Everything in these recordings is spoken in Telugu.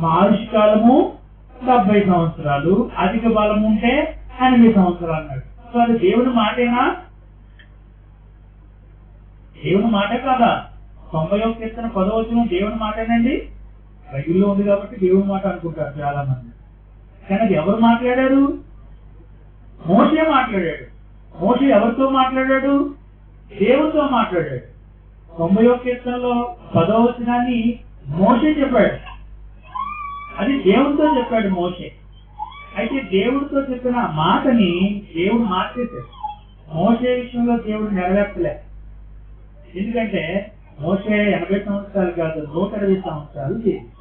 మా ఆయుష్కాలము 70 సంవత్సరాలు, అధిక బలం ఉంటే 80 సంవత్సరాలు అన్నాడు. సో అది దేవుని మాటేనా? దేవుని మాటే కాదా? 91 కీర్తన 10వ వచనం దేవుని మాటేనండి. బైబిల్లో ఉంది కాబట్టి దేవుని మాట అనుకుంటారు చాలా మంది. కానీ అది ఎవరు మాట్లాడారు? మోషే మాట్లాడాడు. మోషే ఎవరితో మాట్లాడాడు? దేవునితో మాట్లాడాడు. 91వ కీర్తనలో 10వ వచనాన్ని మోషే చెప్పాడు. అది దేవుడితో చెప్పాడు మోషే. అయితే దేవుడితో చెప్పిన మాటని దేవుడు మార్చేశాడు. మోషే విషయంలో దేవుడు నెరవేర్చలే. ఎందుకంటే మోషే 80 సంవత్సరాలు కాదు, 120 సంవత్సరాలు జీవించాడు.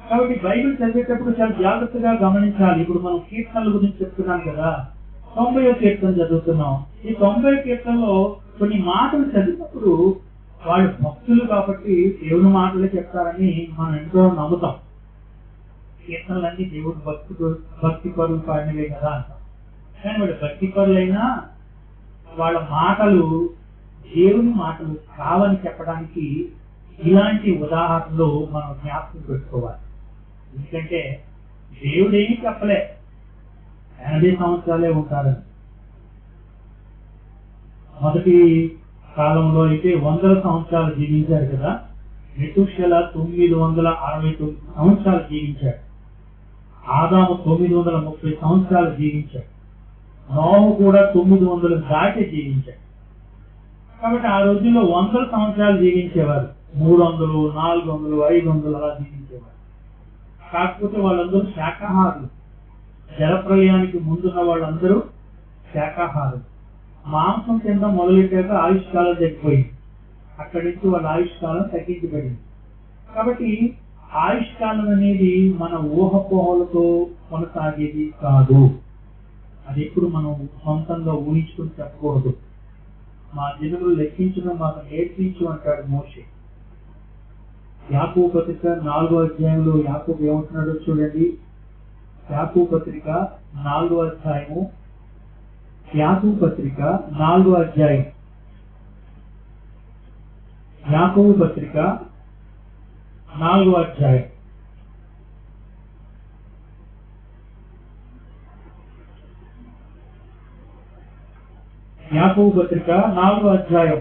కాబట్టి బైబిల్ చదివేటప్పుడు చాలా జాగ్రత్తగా గమనించాలి. ఇప్పుడు మనం కీర్తనల గురించి చెప్తున్నాం కదా, 90వ కీర్తన చదువుతున్నాం. ఈ 90వ కీర్తనలో కొన్ని మాటలు చదివినప్పుడు వాళ్ళు భక్తులు కాబట్టి దేవుని మాటలు చెప్తారని మనం ఎంతో నమ్ముతాం. కీర్తనలన్నీ దేవుడు భక్తి పరులు పాడినవే కదా అంటాం. కానీ వాళ్ళు భక్తి పరులైనా వాళ్ళ మాటలు దేవుని మాటలు కావని చెప్పడానికి ఇలాంటి ఉదాహరణలు మనం జ్ఞాపకం పెట్టుకోవాలి. ఎందుకంటే దేవుడేమీ చెప్పలే 80 సంవత్సరాలే ఉంటారని. మొదటి కాలంలో అయితే 100 సంవత్సరాలు జీవించారు కదా. మెతుషెల 969 సంవత్సరాలు జీవించాడు. ఆదాము 930 సంవత్సరాలు జీవించాడు. నోహు కూడా 900 దాటి జీవించాడు. కాబట్టి ఆ రోజుల్లో 100 సంవత్సరాలు జీవించేవారు. 300, 400, 500 అలా జీవించేవారు. కాకపోతే వాళ్ళందరూ శాకాహారులు. జలప్రలయానికి ముందున్న వాళ్ళందరూ శాకాహారులు. మాంసం కింద మొదలెట్టాక ఆయుష్కాలం తగ్గిపోయింది. అక్కడి నుంచి వాళ్ళ ఆయుష్కాలం తగ్గించబడింది. కాబట్టి ఆయుష్కాలం అనేది మన ఊహపోహలతో కొనసాగేది కాదు. అది ఎప్పుడు మనం సొంతంగా ఊహించుకుని చెప్పకూడదు. మా దినములు లెక్కించడం మాకు నేర్పించు అంటాడు మోషే. యాకోబు పత్రిక 4వ అధ్యాయంలో యాకోబు ఏమంటున్నాడో చూడండి. యాకోబు పత్రిక 4వ అధ్యాయము, యాకోబు పత్రిక 4వ అధ్యాయం, యాకోబు పత్రిక 4వ అధ్యాయం యాకోబు పత్రిక 4వ అధ్యాయం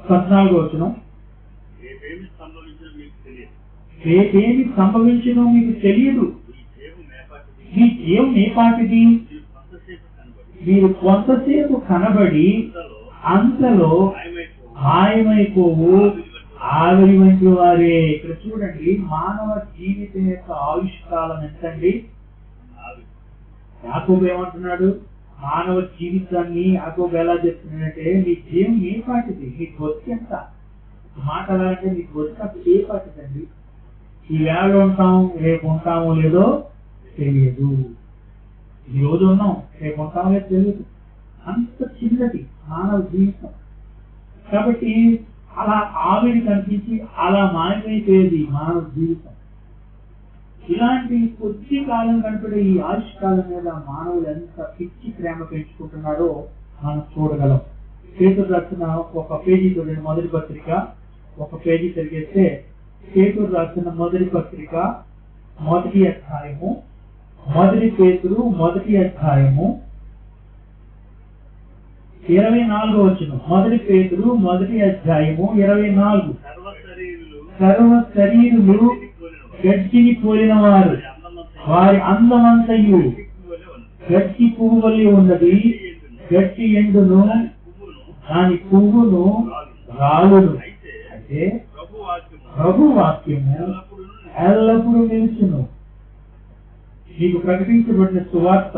14వ వచనం. రేపేమి సంభవించినో మీకు తెలియదు. మీ జీవం ఏపాటిది? మీరు కొంతసేపు కనబడి అంతలో మాయమైపోవు ఆవిరి వంటి వారే. ఇక్కడ చూడండి, మానవ జీవితం యొక్క ఆయుష్కాలం ఎంతండి? యాకోబు ఏమంటున్నాడు? మానవ జీవితాన్ని యాకోబు ఎలా చెప్తున్నాడంటే, మీ జీవం ఏ పాటిది? మీ బతుకు ఎంత? మాట ఎలా అంటే, మీ బతుకు ఏ పాటిదండి? ఈ వేళ ఉంటాం, రేపు ఉంటామో లేదో తెలియదు. ఈ రోజు ఉన్నాం, రేపు ఉంటామో లేదో తెలియదు. అంత చిన్నది మానవ జీవితం. కాబట్టి అలా ఆవిరి కనిపించి అలా మాయమైపోయేది మానవ జీవితం. ఇలాంటి కొద్ది కాలం కనపడే ఈ ఆయుష్కాలం మీద మానవులు ఎంత పిచ్చి ప్రేమ పెంచుకుంటున్నారో మనం చూడగలం. పేతురు రాసిన ఒక పేజీ చూడండి, మొదటి పత్రిక ఒక పేజీ తిరిగేస్తే పేతురు రాసిన మొదటి పత్రిక 1వ అధ్యాయము, మొదటి పేతురు 1వ అధ్యాయము 24వ వచనం. మొదటి పేతురు 1వ అధ్యాయము 24. సర్వ శరీరులు గడ్డిని పోలిన వారు, వారి అందమంతయు గడ్డి పువ్వు వలె ఉన్నది. గడ్డి ఎండును, దాని పువ్వును రాలును. అయితే ప్రభు వాక్యము ఎల్లప్పుడూ నిలుచును. మీకు ప్రకటించబడిన సువార్త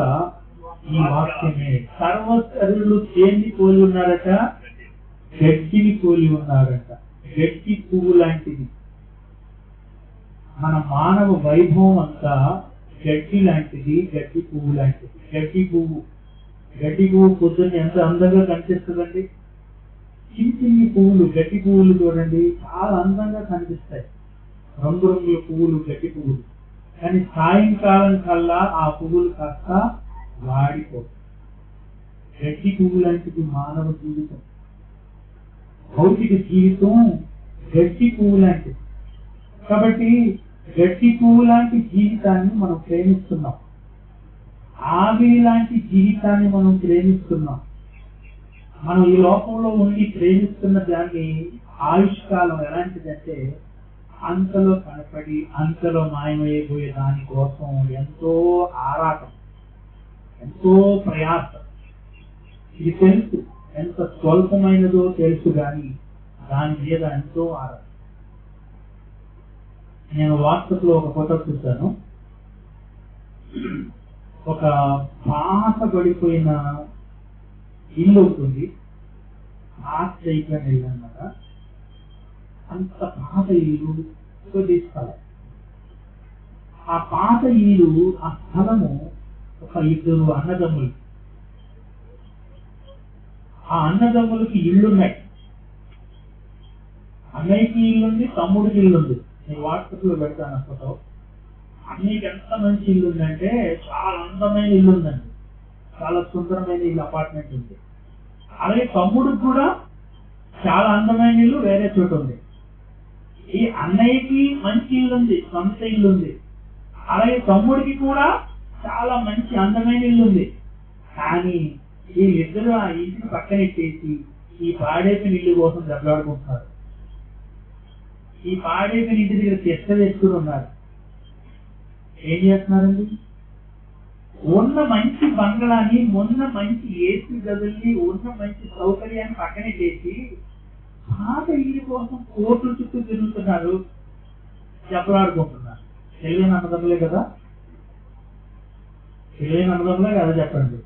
ఈ వాక్యమే. సర్వ శరీరులు దేన్ని పోలి ఉన్నారట? గడ్డిని పోలి ఉన్నారట. గడ్డి పువ్వు లాంటిది. మన మానవ వైభవం అంతా గడ్డి లాంటిది, గడ్డి పువ్వు లాంటిది. గడ్డి పువ్వు పొద్దున్న ఎంత అందంగా కనిపిస్తుందండి. చిన్ని చిన్ని పువ్వులు, గడ్డి పువ్వులు చూడండి, చాలా అందంగా కనిపిస్తాయి. రంగురంగుల పువ్వులు, గడ్డి పువ్వులు. కానీ సాయంకాలం కల్లా ఆ పువ్వులు కాస్త వాడిపోతుంది. గట్టి పువ్వు లాంటిది మానవ జీవితం. భౌతిక జీవితం గట్టి పువ్వు లాంటిది. కాబట్టి గట్టి పువ్వు లాంటి జీవితాన్ని మనం ప్రేమిస్తున్నాం. ఆవిరి లాంటి జీవితాన్ని మనం ప్రేమిస్తున్నాం. మనం ఈ లోకంలో ఉండి ప్రేమిస్తున్న దాన్ని ఆయుష్కాలం ఎలాంటిదంటే అంతలో కనపడి అంతలో మాయమైపోయే దానికోసం ఎంతో ఆరాటం, ఎంతో ప్రయాసం. ఇది తెలుసు, ఎంత స్వల్పమైనదో తెలుసు, కానీ దాని మీద ఎంతో ఆరాటం. నేను వాట్సాప్ లో ఒక ఫోటో చూశాను. ఒక పాత పడిపోయిన ఇల్లు ఉంటుంది, పాత అయిపోయిన ఇల్లు అన్నమాట. అంత పాత ఇల్లు, కొద్ది స్థలం. ఆ పాత ఇల్లు, ఆ స్థలము ఒక 2 అన్నదమ్ములు. ఆ అన్నదమ్ములకి ఇళ్ళున్నాయి. అన్నయ్యకి ఇల్లుంది, తమ్ముడికి ఇల్లుంది. నేను వాట్సాప్ లో పెడతాను ఆ ఫోటో. అన్నయ్యకి ఎంత మంచి ఇల్లు ఉందంటే చాలా అందమైన ఇల్లు ఉందండి, చాలా సుందరమైన ఇల్లు, అపార్ట్మెంట్ ఉంది. అలాగే తమ్ముడికి కూడా చాలా అందమైన ఇల్లు వేరే చోటు ఉంది. ఈ అన్నయ్యకి మంచి ఇల్లు ఉంది, సొంత ఇల్లు ఉంది. అలాగే తమ్ముడికి కూడా చాలా మంచి అందమైన ఇల్లు ఉంది. కానీ వీళ్ళిద్దరూ ఆ ఇంటిని పక్కనెట్టేసి ఈ పాడైపోయిన ఇల్లు కోసం దెబ్బలాడుకుంటున్నారు. ఈ పాడైపోయిన ఇంటి దగ్గర చెత్త వేసుకుని ఉన్నారు. ఏం చేస్తున్నారండి? ఉన్న మంచి బంగ్లాని, ఉన్న మంచి ఏసీ గదుల్ని, ఉన్న మంచి సౌకర్యాన్ని పక్కనే చేసి పాత ఇల్లు కోసం కోర్టుల చుట్టూ తిరుగుతున్నారు, దెబ్బలాడుకుంటున్నారు. తెలియని అన్నదమ్ములే కదా? తెలియని అన్నదమ్ములే కదా చెప్పండి.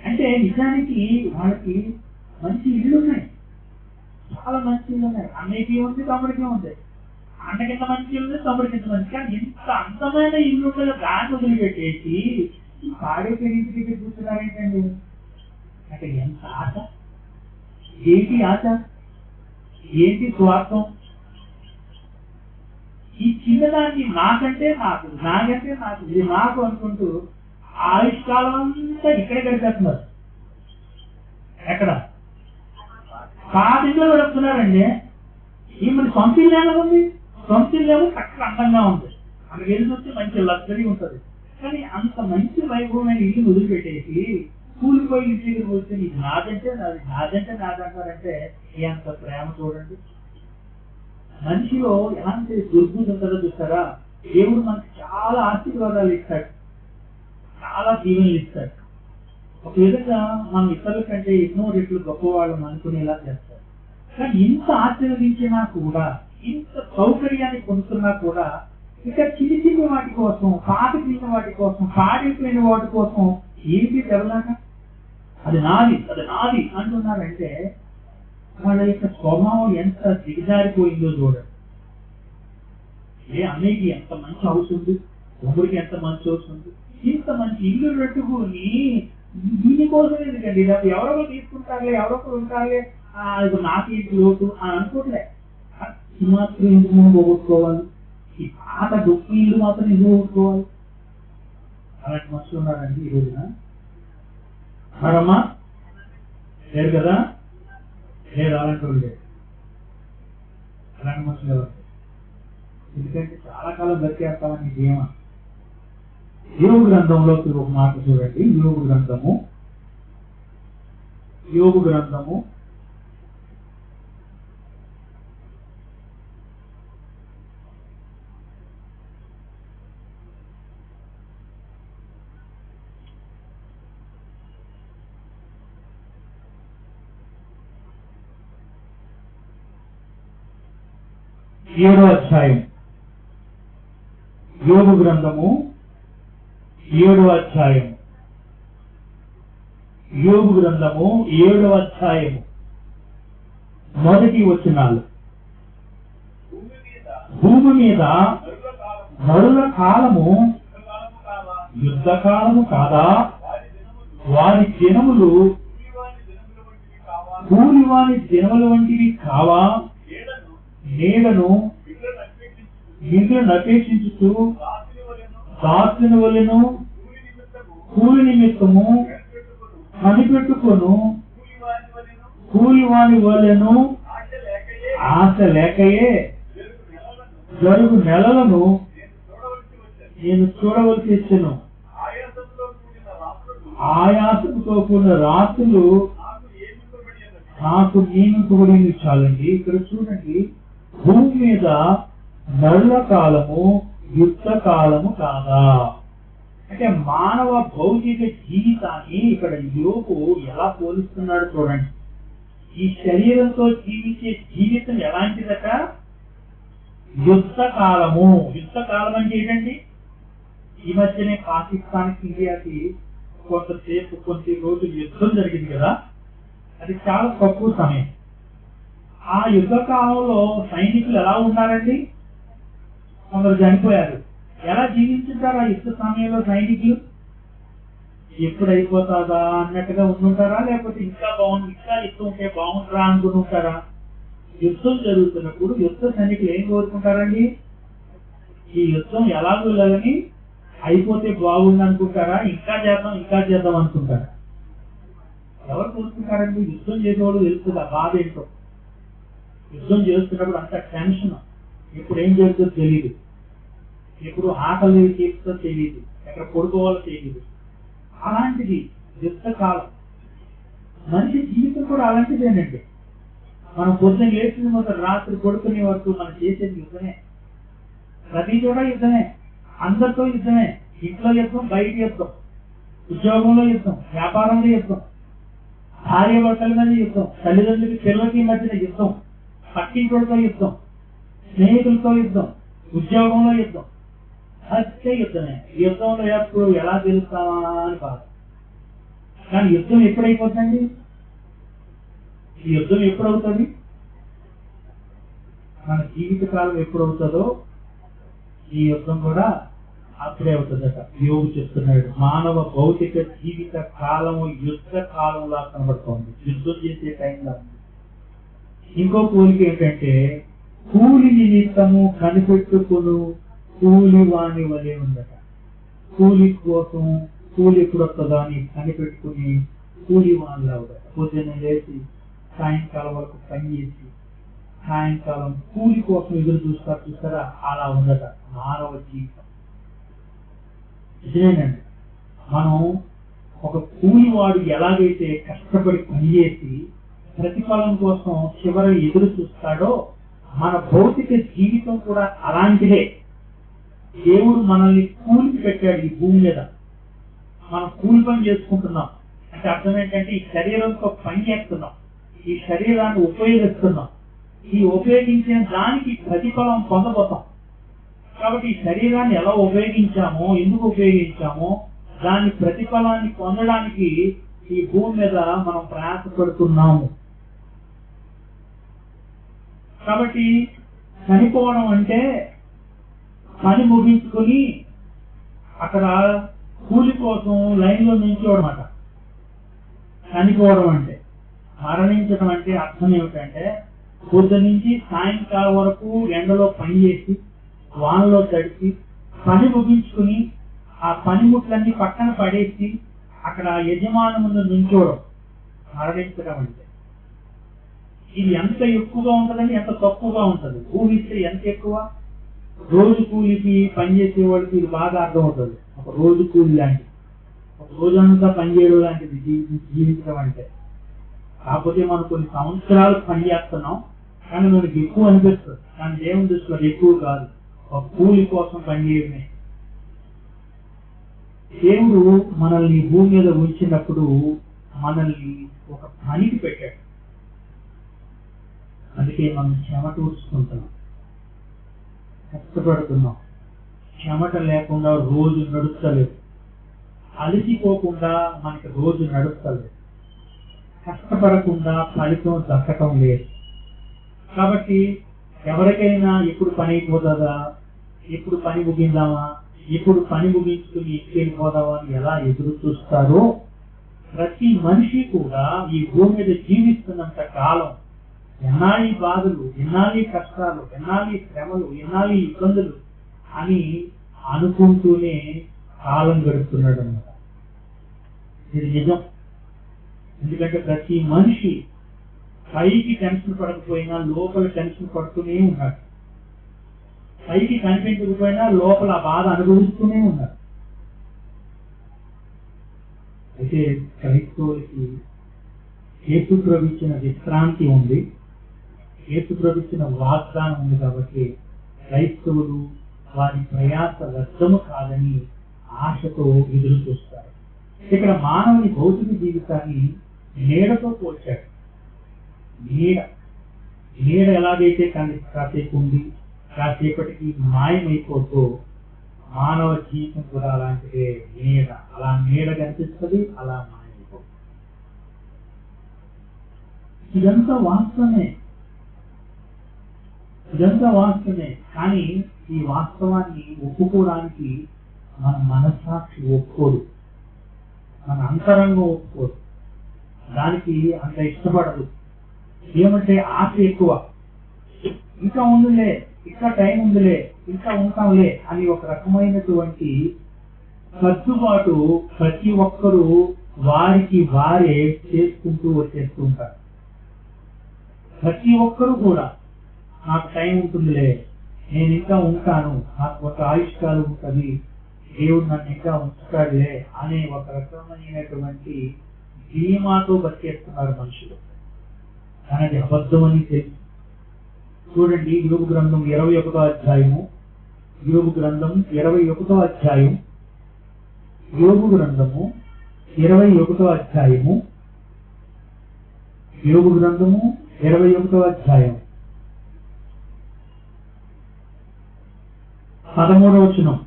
అంటే నిజానికి వాళ్ళకి మంచి ఇళ్ళు ఉన్నాయి, చాలా మంచి ఇళ్ళు ఉన్నాయి. అన్నయ్యకి ఉంది, తమ్ముడికి ఉంది. అన్న కింద మంచి ఇల్లు, తమ్ముడి కింద మంచి. కానీ ఇంత అందమైన ఇల్లు ఉండగా దాన్ని వదిలిపెట్టేసి పాడైపోయిన ఇంటి దగ్గర కూర్చున్నారేంటండి? అంటే ఎంత ఆశ, ఏంటి ఆశ, ఏంటి స్వార్థం? ఈ చిన్నదాన్ని నాకంటే నాకు, నాకంటే నాకు, ఇది నాకు అనుకుంటూ ఆయుష్కాలం అంతా ఇక్కడే గడిపేస్తున్నారు. ఎక్కడ? పాతిలో గడుపుతున్నారండి. ఈ మన సొంత ఇల్లు ఏమైనా ఉంది, సొంత ఇల్లు చక్కగా అందంగా ఉంది, అక్కడికి వెళ్ళి వస్తే మంచి లగ్జరీ ఉంటుంది. కానీ అంత మంచి వైభవమైన ఇల్లు వదిలిపెట్టేసి కూలిపోయి ఇంటి దగ్గరికి వస్తే ఇది నాదంటే నాది, నాదంటే నాదంటారంటే ఎంత ప్రేమ చూడండి. మనిషిలో ఎలాంటి దుర్బుద్ధి ఉంటుందో చూస్తారా? దేవుడు మనకి చాలా ఆశీర్వాదాలు ఇస్తాడు, చాలా దీవెనలు ఇస్తాడు. ఒక విధంగా మనం ఇతరుల కంటే ఎన్నో రెట్లు గొప్పవాళ్ళం అనుకునేలా చేస్తారు. కానీ ఇంత ఆశీర్వదించినా కూడా, ఇంత సౌకర్యాన్ని పొందుతున్నా కూడా ఇంకా చిన్న చిన్న వాటి కోసం, పాత చిన్న వాటి కోసం, పాడైపోయిన వాటి కోసం ఏంటి ఎవరైనా అది నాది, అది నాది అంటున్నారంటే వాళ్ళ యొక్క స్వభావం ఎంత దిగజారిపోయిందో చూడండి. అన్నయ్యకి ఎంత మంచి హౌస్ ఉంది, తమ్ముడికి ఎంత మంచి హౌస్ ఉంది, ఇంత మంచి ఇల్లు పెట్టుకుని దీనికోసం ఎందుకండి? ఎవరో తీసుకుంటారులే, ఎవరొకరు ఉంటారులే, నాకు ఇంటి లోటు అని అనుకోవట్లే. మాత్రం ఎందుకు మనం పోగొట్టుకోవాలి? ఈ పాత డొక్కు ఇల్లు మాత్రం ఎందుకు పోగొట్టుకోవాలి? అలాంటి మనుషులు ఉన్నారండి ఈ రోజున. మరమ్మా లేదు కదా? లేదు, అలాంటి వాళ్ళు లేదు. అలాంటి మనుషులు ఎవరు? ఎందుకంటే చాలా కాలం బతికేస్తామని ధీమా. యోగు గ్రంథంలోకి ఒక మాట చూడండి. యోగు గ్రంథము 7వ అధ్యాయం. యోగు గ్రంథము 7వ అధ్యాయం. యోగు గ్రంథము 7వ అధ్యాయము మొదటి వచనాలు. భూమి మీద నరుల కాలము యుద్ధ కాలము కాదా? వారి దినములు కూలివాని దినముల వంటివి కావా? నీడను నిన్ను నపేక్షించుతూ దాసుని వలెను కూలి నిమిత్తము కనిపెట్టుకొను కూలివాని వలెను ఆశ లేకయే జరుగు నెలలను నేను చూడవలసి వచ్చాను. ఆయాసంతో కూడిన రాత్రులు నాకు నియమించబడింది. చాలండి. ఇక్కడ చూడండి, భూమి మీద నరుల కాలము యుద్ధ కాలము కాదా అంటే మానవ భౌతిక జీవితాన్ని ఇక్కడ యోగు ఎలా పోలిస్తున్నాడు చూడండి. ఈ శరీరంతో జీవించే జీవితం ఎలాంటిదట? యుద్ధ కాలము. యుద్ధ కాలం అంటే ఏంటండి? ఈ మధ్యనే పాకిస్తాన్కి ఇండియాకి కొన్ని రోజులు యుద్ధం జరిగింది కదా, అది చాలా తక్కువ సమయం. ఆ యుద్ధ కాలంలో సైనికులు ఎలా ఉన్నారండి? కొందరు చనిపోయారు. ఎలా జీవించుంటారు ఆ యుద్ధ సమయంలో సైనికులు? ఎప్పుడు అయిపోతాదా అన్నట్టుగా ఉండుంటారా, లేకపోతే ఇంకా యుద్ధం ఉంటే బాగుంటారా అనుకుని ఉంటారా? యుద్ధం జరుగుతున్నప్పుడు యుద్ధ సైనికులు ఏం కోరుకుంటారండి? ఈ యుద్ధం ఎలాగో లేదని అయిపోతే బాగుంది అనుకుంటారా, ఇంకా చేద్దాం అనుకుంటారా? ఎవరు కోరుకుంటారండి? యుద్ధం చేసేవాళ్ళు తెలుస్తుంది ఆ బాధ ఏంటో. యుద్ధం చేస్తున్నప్పుడు అంత టెన్షన్, ఎప్పుడు ఏం జరుగుతుందో తెలియదు, ఎప్పుడు ఆకలి తీరుతో తెలియదు, ఎక్కడ పడుకోవాలో తెలియదు. అలాంటిది యుద్ధ కాలం. మనిషి జీవితం కూడా అలాంటిదేనండి. మనం పొద్దున లేచిన మొదలు రాత్రి పడుకునే వరకు మనం చేసేది యుద్ధమే. ప్రతి చోట యుద్ధమే, అందరితో యుద్ధమే. ఇంట్లో యుద్ధం, బయట యుద్ధం, ఉద్యోగంలో యుద్ధం, వ్యాపారంలో యుద్ధం, భార్య భర్తల మీద యుద్ధం, తల్లిదండ్రులకి పిల్లలకి మధ్యన యుద్ధం, పక్కింటితో యుద్ధం, స్నేహితులతో యుద్ధం, ఉద్యోగంలో యుద్ధం, అదే యుద్ధమే. యుద్ధంలో ఎప్పుడు ఎలా గెలుస్తామా అని బాధ. కానీ యుద్ధం ఎప్పుడైపోతుందండి? ఈ యుద్ధం ఎప్పుడవుతుంది? మన జీవితకాలం ఎప్పుడవుతుందో ఈ యుద్ధం కూడా అప్పుడే అవుతుందట. యోగు చెప్తున్నాడు, మానవ భౌతిక జీవిత కాలము యుద్ధ కాలంలా కనబడుతోంది, యుద్ధం చేసే టైంలా. ఇంకో పోలిక ఏంటంటే, కూలి నిమిత్తము కనిపెట్టుకును కూలి వాణి వలె ఉందట. కూలి కోసం కూలి ఎప్పుడు వస్తుందో అని కనిపెట్టుకుని కూలి వాణిలా ఉందట. పొద్దున్న లేచి సాయంకాలం వరకు పనిచేసి సాయంకాలం కూలి కోసం ఎదురు చూస్తారా, అలా ఉందట మానవ జీవితం. నిజమేనండి. మనం ఒక కూలివాడు ఎలాగైతే కష్టపడి పనిచేసి ప్రతిఫలం కోసం చివరి ఎదురు చూస్తాడో, మన భౌతిక జీవితం కూడా అలాంటిదే. దేవుడు మనల్ని కూలికి పెట్టాడు ఈ భూమి మీద. మనం కూలి పని చేసుకుంటున్నాం అంటే అర్థం ఏంటంటే, ఈ శరీరంతో పని చేస్తున్నాం, ఈ శరీరాన్ని ఉపయోగిస్తున్నాం, ఈ ఉపయోగించిన దానికి ప్రతిఫలం పొందబోతాం. కాబట్టి ఈ శరీరాన్ని ఎలా ఉపయోగించామో, ఎందుకు ఉపయోగించామో, దాని ప్రతిఫలాన్ని పొందడానికి ఈ భూమి మీద మనం ప్రయాసపడుతున్నాము. కాబట్టి చనిపోవడం అంటే పని ముగించుకొని అక్కడ కూలి కోసం లైన్లో నిల్చోవడం అట. చనిపోవడం అంటే, మరణించడం అంటే అర్థం ఏమిటంటే, పొద్దు నుంచి సాయంకాలం వరకు ఎండలో పని చేసి వానలో తడిచి పని ముగించుకుని ఆ పనిముట్లన్నీ పక్కన పడేసి అక్కడ యజమాని ముందు నిల్చోవడం మరణించడం అంటే. ఇది ఎంత ఎక్కువగా ఉంటుందని ఎంత తక్కువగా ఉంటుంది ఊహిస్తే. ఎంత ఎక్కువ? రోజు కూలికి పనిచేసే వాళ్ళకి ఇది బాగా అర్థమవుతుంది. ఒక రోజు కూలి లాంటిది, ఒక రోజంతా పనిచేయడం లాంటిది జీవించడం అంటే. కాకపోతే మనం కొన్ని సంవత్సరాలు పనిచేస్తున్నాం కానీ మనకి ఎక్కువ అనిపిస్తుంది, కానీ దేవుని దృష్టిలో ఎక్కువ కాదు, ఒక కూలి కోసం పనిచేయడమే. దేవుడు మనల్ని భూమి మీద ఉంచినప్పుడు మనల్ని ఒక పనికి పెట్టాడు. అందుకే మనం చెమట ఊడ్చుకుంటున్నాం, కష్టపడుతున్నాం. చెమట లేకుండా రోజు నడుస్తలేదు, అలసిపోకుండా మనకి రోజు నడుస్తలేదు, కష్టపడకుండా ఫలితం దక్కటం లేదు. కాబట్టి ఎవరికైనా ఎప్పుడు పని అయిపోతుందా, ఎప్పుడు పని ముగిందామా, ఎప్పుడు పని ముగించుకుని వెళ్ళిపోదామా అని ఎలా ఎదురు చూస్తారో, ప్రతి మనిషి కూడా ఈ భూమి మీద జీవిస్తున్నంత కాలం ఎన్నాళ్ళి బాధలు, ఎన్నాళ్ళి కష్టాలు, ఎన్నాళ్ళి శ్రమలు, ఎన్నాళ్ళి ఇబ్బందులు అని అనుకుంటూనే కాలం గడుపుతున్నాడు అన్నమాట. ఇది నిజం. ఎందుకంటే ప్రతి మనిషి పైకి టెన్షన్ పడకపోయినా లోపల టెన్షన్ పడుతూనే ఉన్నాడు. పైకి కనిపించకపోయినా లోపల ఆ బాధ అనుభవిస్తూనే ఉన్నాడు. అయితే క్రైస్తవులకి యేసు ప్రభు ఇచ్చిన విశ్రాంతి ఉంది, యేసు ప్రభు ఇచ్చిన వాగ్దానం ఉంది. కాబట్టి క్రైస్తవులు వారి ప్రయాస వ్యర్థము కాదని ఆశతో ఎదురు చూస్తారు. ఇక్కడ మానవుని భౌతిక జీవితాన్ని నీడతో పోల్చాడు. నీడ ఎలాగైతే కాసేపు ఉండి కాసేపటికి మాయమైపోతూ మానవ జీవితం కూడా అలాంటిదే. నీడ అలా నీడ కనిపిస్తుంది, అలా మాయమైపోతుంది. ఇదంతా వాస్తవమే, కానీ ఈ వాస్తవాన్ని ఒప్పుకోవడానికి మన మనస్సాక్షి ఒప్పుకోదు, మన అంతరంగం ఒప్పుకోదు, దానికి అంత ఇష్టపడదు. ఏమంటే ఆశ ఎక్కువ. ఇంకా ఉందిలే, ఇంకా టైం ఉందిలే, ఇంకా ఉంటాంలే అని ఒక రకమైనటువంటి సర్దుబాటు ప్రతి ఒక్కరూ వారికి వారే చేసుకుంటూ వచ్చేస్తూ ఉంటారు. ప్రతి ఒక్కరూ కూడా నాకు టైం ఉంటుందిలే, నేను ఇంకా ఉంటాను, నాకు ఒక ఆయుష్కాలం ఉంటుంది, దేవుడు నన్ను ఇంకా ఉంచుతాడులే అనే ఒక రకమైనటువంటి ధీమాతో బతికేస్తున్నారు మనుషులు. అనేది అబద్ధమని తెలుసు. చూడండి, యోబు గ్రంథం 21వ అధ్యాయము, యోబు గ్రంథం 21వ అధ్యాయం, యోబు గ్రంథము 21వ అధ్యాయము, యోబు గ్రంథము 21వ అధ్యాయం 13వ వచనం.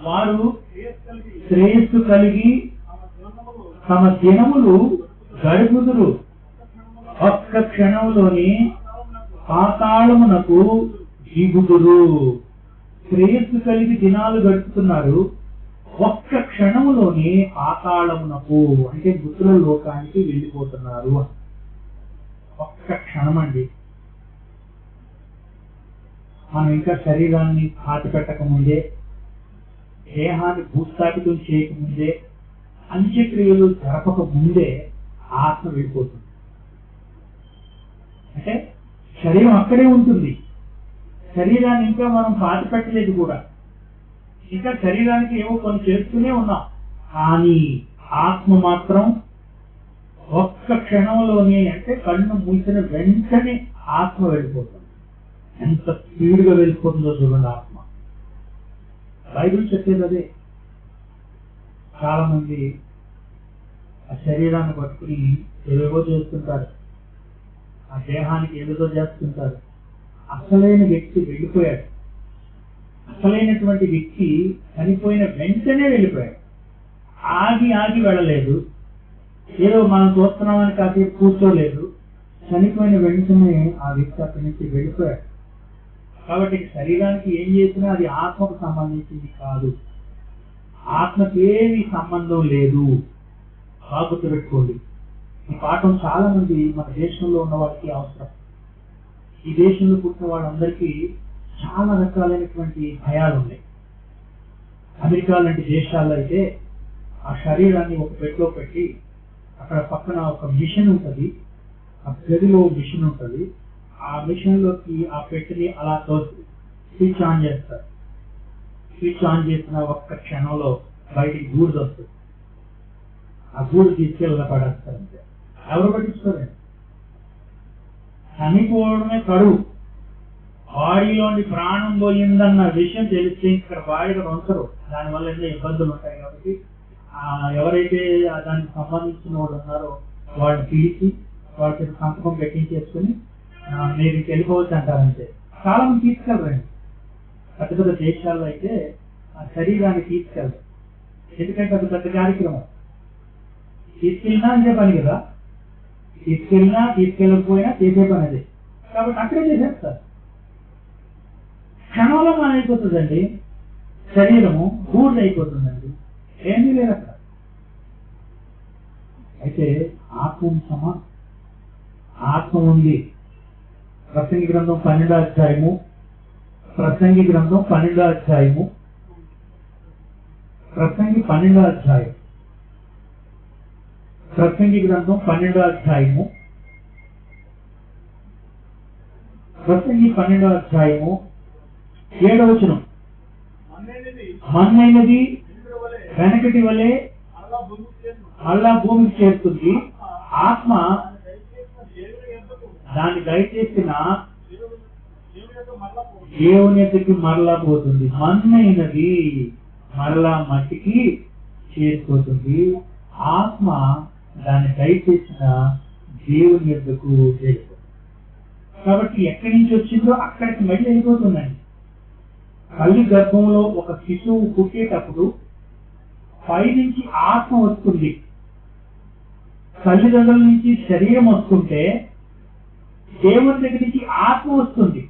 వారు శ్రేయస్సు కలిగి తమ దినములు గడుపుదురు, ఒక్క క్షణంలోని పాతాళమునకు దిగుదురు. శ్రేయస్సు కలిగి దినాలు గడుపుతున్నారు, ఒక్క క్షణంలోని పాతాళమునకు అంటే మృతుల లోకానికి వెళ్ళిపోతున్నారు. ఒక్క క్షణం అండి. మనం ఇంకా శరీరాన్ని పాతి పెట్టక ముందే, దేహాన్ని భూస్థాపితం చేయకముందే, అంత్యక్రియలు జరపక ముందే ఆత్మ వెళ్ళిపోతుంది. అంటే శరీరం అక్కడే ఉంటుంది, శరీరాన్ని ఇంకా మనం పాతి పెట్టలేదు కూడా, ఇంకా శరీరానికి ఏవో కొన్ని చేస్తూనే ఉన్నాం. కానీ ఆత్మ మాత్రం ఒక్క క్షణంలోనే, అంటే కళ్ళు మూసిన వెంటనే ఆత్మ వెళ్ళిపోతుంది. ఎంత స్పీడ్గా వెళ్ళిపోతుందో చూడండి ఆత్మ. బైబిల్ చెప్పేది అదే. చాలా మంది ఆ శరీరాన్ని పట్టుకుని ఏవేవో చేస్తుంటారు, ఆ దేహానికి ఏదేదో చేస్తుంటారు. అసలైన వ్యక్తి వెళ్ళిపోయాడు. అసలైనటువంటి వ్యక్తి చనిపోయిన వెంటనే వెళ్ళిపోయాడు. ఆగి వెళ్ళలేదు, ఏదో మనం చూస్తున్నామని కాసేపు కూర్చోలేదు, చనిపోయిన వెంటనే ఆ వ్యక్తి అక్కడి నుంచి వెళ్ళిపోయాడు. కాబట్టి శరీరానికి ఏం చేసినా అది ఆత్మకు సంబంధించింది కాదు, ఆత్మకి ఏమీ సంబంధం లేదు. గుర్తుపెట్టుకోండి. ఈ పాఠం చాలా మంది మన దేశంలో ఉన్న వాళ్ళకి అవసరం. ఈ దేశంలో పుట్టిన వాళ్ళందరికీ చాలా రకాలైనటువంటి భయాలు ఉన్నాయి. అమెరికా లాంటి దేశాల్లో అయితే ఆ శరీరాన్ని ఒక పెట్టెలో పెట్టి అక్కడ పక్కన ఒక మిషన్ ఉంటుంది, ఆ గదిలో మిషన్ ఉంటుంది. ఆ మిషన్ లోకి ఆ పెట్టెని అలా స్విచ్ ఆన్ చేస్తారు. స్విచ్ ఆన్ చేసిన ఒక్క క్షణంలో బయటికి గూడు వస్తుంది. ఆ గూడు తీసుకెళ్ళ పడేస్తారు. అంతే. ఎవరు పట్టించుకోరండి. చనిపోవడమే కరువు. బాడీలోని ప్రాణం పోయిందన్న విషయం తెలిస్తే ఇక్కడ బాడీలో ఉంచరు. దానివల్ల ఎన్నో ఇబ్బందులు ఉంటాయి. కాబట్టి ఎవరైతే దానికి సంబంధించిన వాళ్ళు ఉన్నారో వాళ్ళని పిలిచి వాళ్ళకి సంతకం పెట్టించేసుకుని మీరు వెళ్ళిపోవచ్చు అంటారంటే చాలా మంది తీసుకెళ్ళరండి. పెద్ద పెద్ద దేశాల్లో అయితే ఆ శరీరాన్ని తీసుకెళ్ళరు. ఎందుకంటే అది పెద్ద కార్యక్రమం. తీసుకెళ్ళినా ఇదే పని కదా, తీసుకెళ్ళినా తీసుకెళ్ళకపోయినా చేసే పని అదే. కాబట్టి అక్కడే చేసేస్తారు. క్షణంలో మనం అయిపోతుందండి, శరీరము బూడిద అయిపోతుందండి, ఏమీ లేదు అక్కడ. అయితే ఆత్మ ఉంది. ప్రసంగి గ్రంథం 12వ అధ్యాయము, ప్రసంగి గ్రంథం 12వ అధ్యాయము ప్రసంగి 12వ అధ్యాయం. ప్రసంగి గ్రంథం 12వ అధ్యాయము. ప్రసంగి 12వ అధ్యాయము 7వ వచనం. మన్నైనది వెనకటి వలె మళ్ళా భూమికి చేరుతుంది. ఆత్మ దాన్ని దయచేసిన దేవుని ఎద్దరికి మరలా పోతుంది. మన్నైనది మరలా మట్టికి చేరిపోతుంది. ఆత్మ దాన్ని దయచేసిన దేవుని ఎద్దకు చేరిపోతుంది. కాబట్టి ఎక్కడి నుంచి వచ్చిందో అక్కడికి మళ్ళీ వెళ్ళిపోతుందండి. తల్లి గర్భంలో ఒక శిశువు పుట్టేటప్పుడు పైనుంచి ఆత్మ వస్తుంది, తల్లిదండ్రుల నుంచి శరీరం వస్తుంటే దేవుని దగ్గర నుంచి ఆత్మ వస్తుంది.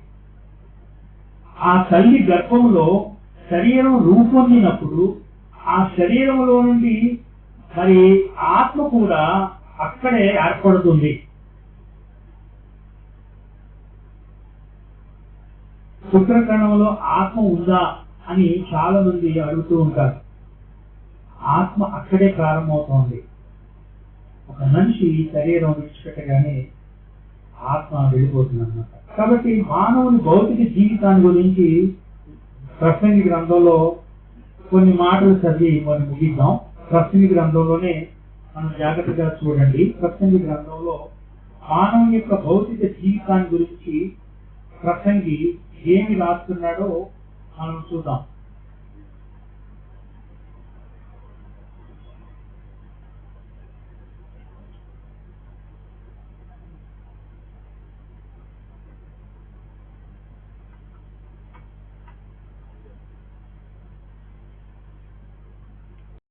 ఆ తల్లి గర్భంలో శరీరం రూపొందినప్పుడు ఆ శరీరంలో నుండి మరి ఆత్మ కూడా అక్కడే ఏర్పడుతుంది. పుత్రకణంలో ఆత్మ ఉందా అని చాలా మంది అడుగుతూ ఉంటారు. ఆత్మ అక్కడే ప్రారంభమవుతోంది. ఒక మనిషి శరీరం విడిచిపెట్టగానే ఆత్మ వెళ్ళిపోతుంది అన్నమాట. కాబట్టి మానవుని భౌతిక జీవితాన్ని గురించి ప్రసంగి గ్రంథంలో కొన్ని మాటలు చదివి మనం ముగిద్దాం. ప్రసంగి గ్రంథంలోనే మనం జాగ్రత్తగా చూడండి. ప్రసంగి గ్రంథంలో మానవుని యొక్క భౌతిక జీవితాన్ని గురించి ప్రసంగి ఏమి రాస్తున్నాడో మనం చూద్దాం.